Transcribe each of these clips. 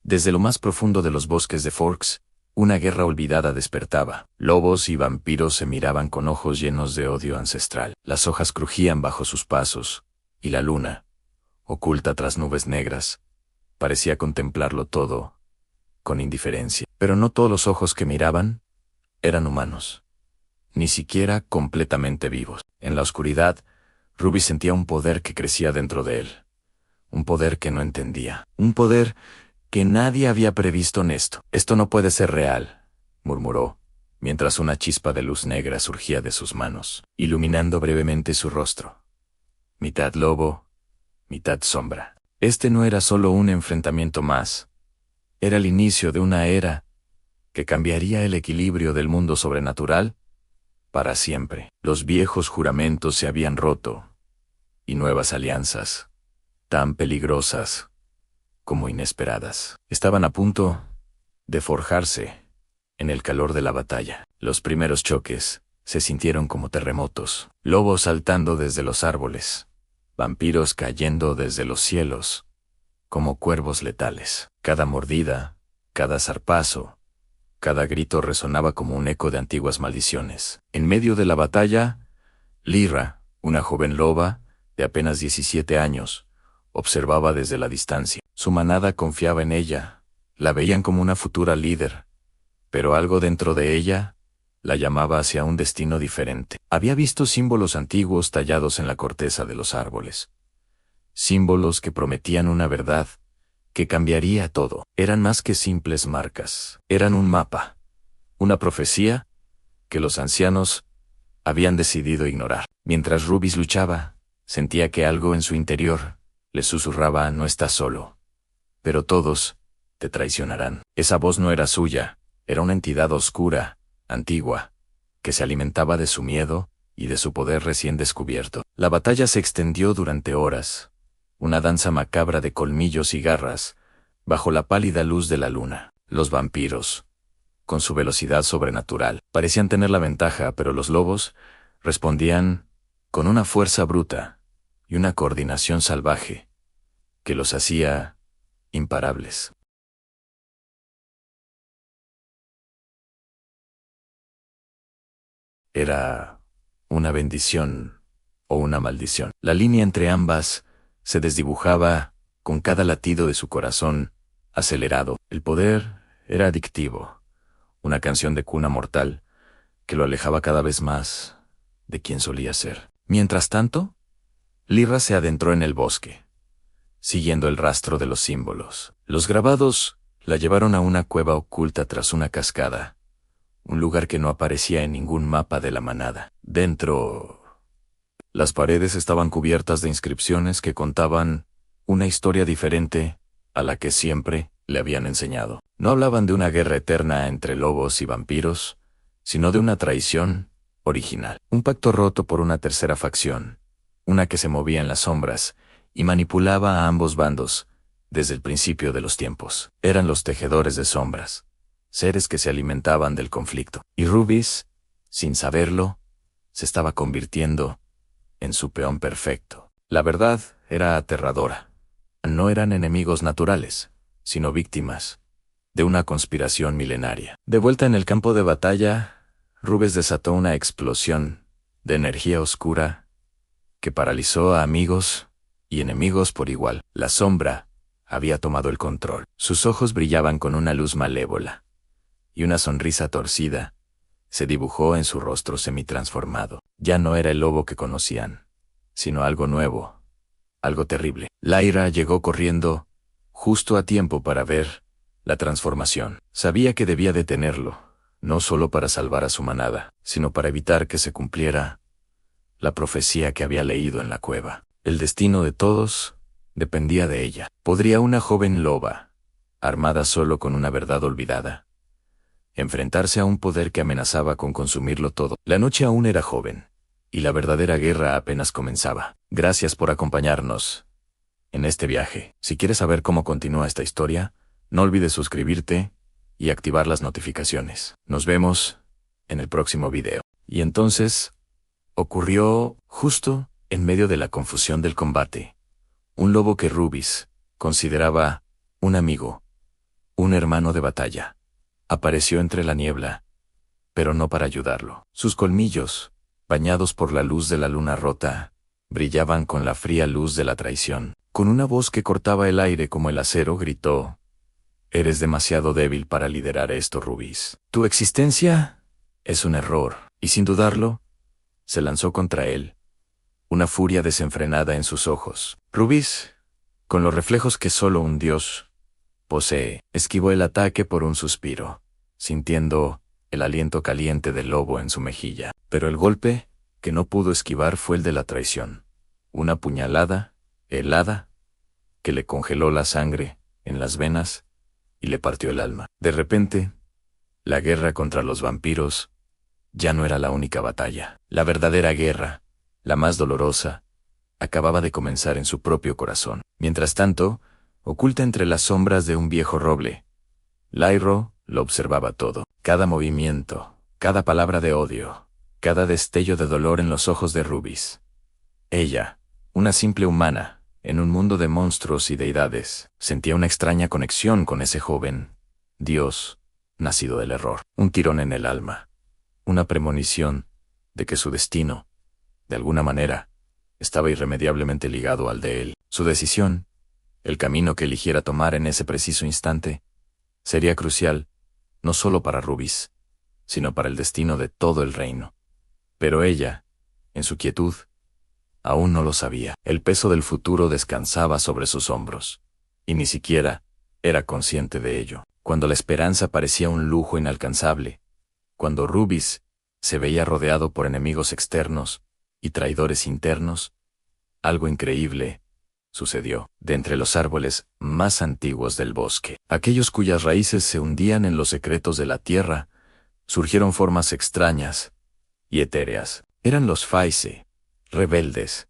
Desde lo más profundo de los bosques de Forks, una guerra olvidada despertaba. Lobos y vampiros se miraban con ojos llenos de odio ancestral. Las hojas crujían bajo sus pasos, y la luna, oculta tras nubes negras, parecía contemplarlo todo, con indiferencia. Pero no todos los ojos que miraban eran humanos, ni siquiera completamente vivos. En la oscuridad, Ruby sentía un poder que crecía dentro de él. Un poder que no entendía. Un poder que nadie había previsto en esto. Esto no puede ser real, murmuró, mientras una chispa de luz negra surgía de sus manos, iluminando brevemente su rostro. Mitad lobo, mitad sombra. Este no era solo un enfrentamiento más. Era el inicio de una era que cambiaría el equilibrio del mundo sobrenatural para siempre. Los viejos juramentos se habían roto, y nuevas alianzas, tan peligrosas como inesperadas, estaban a punto de forjarse en el calor de la batalla. Los primeros choques se sintieron como terremotos, lobos saltando desde los árboles, vampiros cayendo desde los cielos, como cuervos letales. Cada mordida, cada zarpazo, cada grito resonaba como un eco de antiguas maldiciones. En medio de la batalla, Lyra, una joven loba de apenas 17 años, observaba desde la distancia. Su manada confiaba en ella, la veían como una futura líder, pero algo dentro de ella la llamaba hacia un destino diferente. Había visto símbolos antiguos tallados en la corteza de los árboles. Símbolos que prometían una verdad que cambiaría todo. Eran más que simples marcas. Eran un mapa, una profecía que los ancianos habían decidido ignorar. Mientras Ruby luchaba, sentía que algo en su interior le susurraba: no estás solo, pero todos te traicionarán. Esa voz no era suya, era una entidad oscura, antigua, que se alimentaba de su miedo y de su poder recién descubierto. La batalla se extendió durante horas, una danza macabra de colmillos y garras, bajo la pálida luz de la luna. Los vampiros, con su velocidad sobrenatural, parecían tener la ventaja, pero los lobos respondían con una fuerza bruta y una coordinación salvaje que los hacía imparables. Era una bendición o una maldición. La línea entre ambas se desdibujaba con cada latido de su corazón acelerado. El poder era adictivo, una canción de cuna mortal que lo alejaba cada vez más de quien solía ser. Mientras tanto, Lyra se adentró en el bosque, siguiendo el rastro de los símbolos. Los grabados la llevaron a una cueva oculta tras una cascada, un lugar que no aparecía en ningún mapa de la manada. Dentro, las paredes estaban cubiertas de inscripciones que contaban una historia diferente a la que siempre le habían enseñado. No hablaban de una guerra eterna entre lobos y vampiros, sino de una traición original. Un pacto roto por una tercera facción, una que se movía en las sombras y manipulaba a ambos bandos desde el principio de los tiempos. Eran los tejedores de sombras, seres que se alimentaban del conflicto. Y Ruby, sin saberlo, se estaba convirtiendo en su peón perfecto. La verdad era aterradora. No eran enemigos naturales, sino víctimas de una conspiración milenaria. De vuelta en el campo de batalla, Ruby desató una explosión de energía oscura que paralizó a amigos y enemigos por igual. La sombra había tomado el control. Sus ojos brillaban con una luz malévola, y una sonrisa torcida se dibujó en su rostro semitransformado. Ya no era el lobo que conocían, sino algo nuevo, algo terrible. Lyra llegó corriendo justo a tiempo para ver la transformación. Sabía que debía detenerlo, no solo para salvar a su manada, sino para evitar que se cumpliera la profecía que había leído en la cueva. El destino de todos dependía de ella. ¿Podría una joven loba, armada solo con una verdad olvidada, enfrentarse a un poder que amenazaba con consumirlo todo? La noche aún era joven, y la verdadera guerra apenas comenzaba. Gracias por acompañarnos en este viaje. Si quieres saber cómo continúa esta historia, no olvides suscribirte y activar las notificaciones. Nos vemos en el próximo video. Y entonces, ocurrió justo en medio de la confusión del combate. Un lobo que Ruby consideraba un amigo Un hermano de batalla. Apareció entre la niebla, pero no para ayudarlo. Sus colmillos, bañados por la luz de la luna rota, brillaban con la fría luz de la traición. Con una voz que cortaba el aire como el acero, gritó: «Eres demasiado débil para liderar esto, Rubis. Tu existencia es un error». Y sin dudarlo, se lanzó contra él, una furia desenfrenada en sus ojos. Rubis, con los reflejos que solo un dios posee, esquivó el ataque por un suspiro, sintiendo el aliento caliente del lobo en su mejilla. Pero el golpe que no pudo esquivar fue el de la traición. Una puñalada, helada, que le congeló la sangre en las venas y le partió el alma. De repente, la guerra contra los vampiros ya no era la única batalla. La verdadera guerra, la más dolorosa, acababa de comenzar en su propio corazón. Mientras tanto, oculta entre las sombras de un viejo roble, Lyro lo observaba todo. Cada movimiento, cada palabra de odio, cada destello de dolor en los ojos de Rubis. Ella, una simple humana, en un mundo de monstruos y deidades, sentía una extraña conexión con ese joven dios, nacido del error. Un tirón en el alma. Una premonición de que su destino, de alguna manera, estaba irremediablemente ligado al de él. Su decisión, el camino que eligiera tomar en ese preciso instante, sería crucial, no solo para Rubis, sino para el destino de todo el reino. Pero ella, en su quietud, aún no lo sabía. El peso del futuro descansaba sobre sus hombros, y ni siquiera era consciente de ello. Cuando la esperanza parecía un lujo inalcanzable, cuando Rubis se veía rodeado por enemigos externos y traidores internos, algo increíble sucedió. De entre los árboles más antiguos del bosque, aquellos cuyas raíces se hundían en los secretos de la tierra, surgieron formas extrañas y etéreas. Eran los Faise, rebeldes,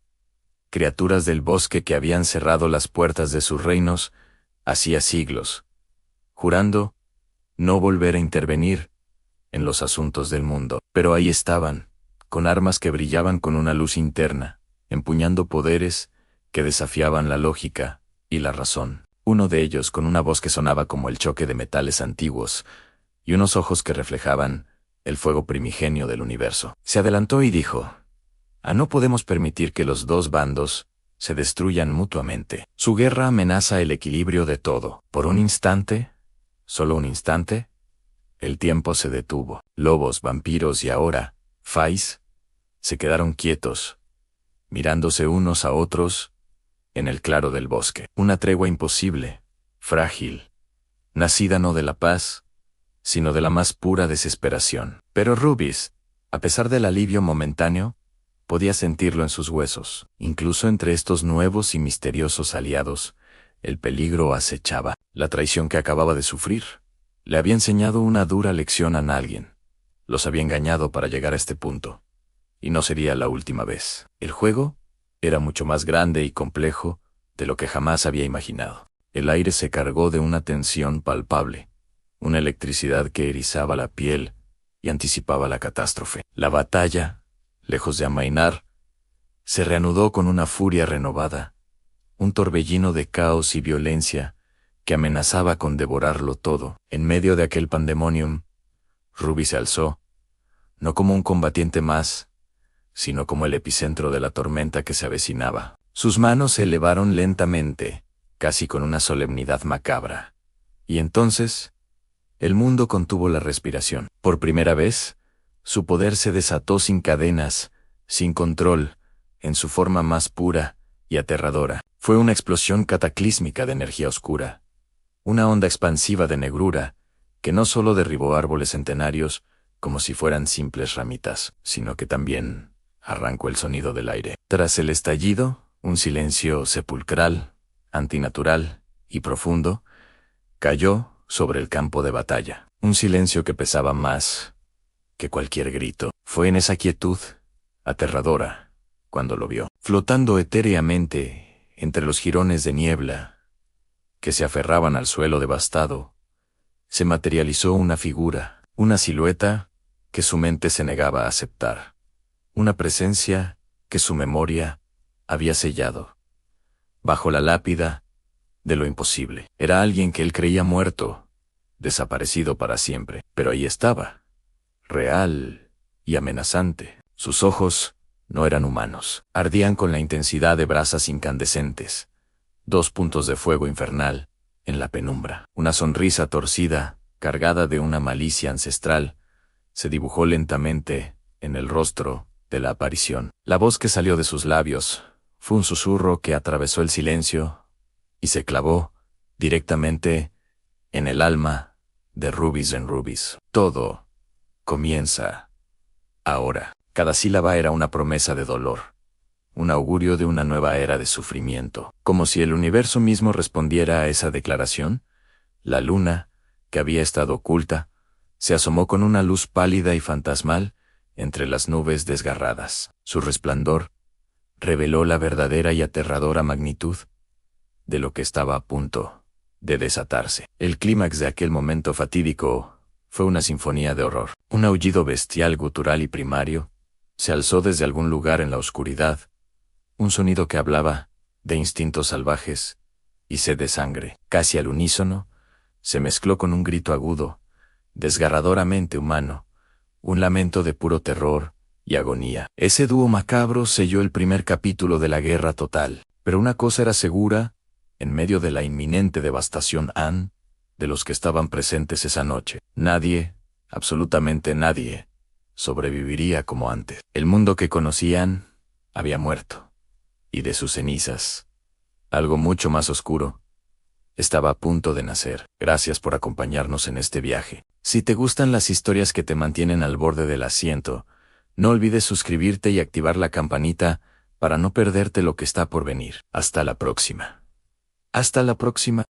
criaturas del bosque que habían cerrado las puertas de sus reinos hacía siglos, jurando no volver a intervenir en los asuntos del mundo. Pero ahí estaban, con armas que brillaban con una luz interna, empuñando poderes que desafiaban la lógica y la razón. Uno de ellos con una voz que sonaba como el choque de metales antiguos, y unos ojos que reflejaban el fuego primigenio del universo. Se adelantó y dijo: no podemos permitir que los dos bandos se destruyan mutuamente. Su guerra amenaza el equilibrio de todo. Por un instante, solo un instante, el tiempo se detuvo. Lobos, vampiros y ahora, Fais, se quedaron quietos, mirándose unos a otros en el claro del bosque. Una tregua imposible, frágil, nacida no de la paz, sino de la más pura desesperación. Pero Rubis, a pesar del alivio momentáneo, podía sentirlo en sus huesos. Incluso entre estos nuevos y misteriosos aliados, el peligro acechaba. La traición que acababa de sufrir le había enseñado una dura lección a alguien. Los había engañado para llegar a este punto. Y no sería la última vez. El juego era mucho más grande y complejo de lo que jamás había imaginado. El aire se cargó de una tensión palpable, una electricidad que erizaba la piel y anticipaba la catástrofe. La batalla, lejos de amainar, se reanudó con una furia renovada, un torbellino de caos y violencia que amenazaba con devorarlo todo. En medio de aquel pandemonium, Ruby se alzó, no como un combatiente más, sino como el epicentro de la tormenta que se avecinaba. Sus manos se elevaron lentamente, casi con una solemnidad macabra. Y entonces, el mundo contuvo la respiración. Por primera vez, su poder se desató sin cadenas, sin control, en su forma más pura y aterradora. Fue una explosión cataclísmica de energía oscura, una onda expansiva de negrura, que no solo derribó árboles centenarios como si fueran simples ramitas, sino que también arrancó el sonido del aire. Tras el estallido, un silencio sepulcral, antinatural y profundo, cayó sobre el campo de batalla. Un silencio que pesaba más que cualquier grito. Fue en esa quietud, aterradora, cuando lo vio, flotando etéreamente entre los jirones de niebla que se aferraban al suelo devastado, se materializó una figura, una silueta que su mente se negaba a aceptar, una presencia que su memoria había sellado. Bajo la lápida de lo imposible. Era alguien que él creía muerto, desaparecido para siempre. Pero ahí estaba, real y amenazante. Sus ojos no eran humanos. Ardían con la intensidad de brasas incandescentes. 2 puntos de fuego infernal en la penumbra. Una sonrisa torcida, cargada de una malicia ancestral, se dibujó lentamente en el rostro de la aparición. La voz que salió de sus labios fue un susurro que atravesó el silencio y se clavó directamente en el alma de Rubies en Rubies. Todo comienza ahora. Cada sílaba era una promesa de dolor, un augurio de una nueva era de sufrimiento. Como si el universo mismo respondiera a esa declaración, la luna, que había estado oculta, se asomó con una luz pálida y fantasmal entre las nubes desgarradas. Su resplandor reveló la verdadera y aterradora magnitud de lo que estaba a punto de desatarse. El clímax de aquel momento fatídico fue una sinfonía de horror. Un aullido bestial, gutural y primario se alzó desde algún lugar en la oscuridad, un sonido que hablaba de instintos salvajes y sed de sangre. Casi al unísono, se mezcló con un grito agudo, desgarradoramente humano, un lamento de puro terror y agonía. Ese dúo macabro selló el primer capítulo de la guerra total. Pero una cosa era segura, en medio de la inminente devastación de los que estaban presentes esa noche. Nadie, absolutamente nadie, sobreviviría como antes. El mundo que conocían había muerto, y de sus cenizas, algo mucho más oscuro, estaba a punto de nacer. Gracias por acompañarnos en este viaje. Si te gustan las historias que te mantienen al borde del asiento, no olvides suscribirte y activar la campanita para no perderte lo que está por venir. Hasta la próxima. Hasta la próxima.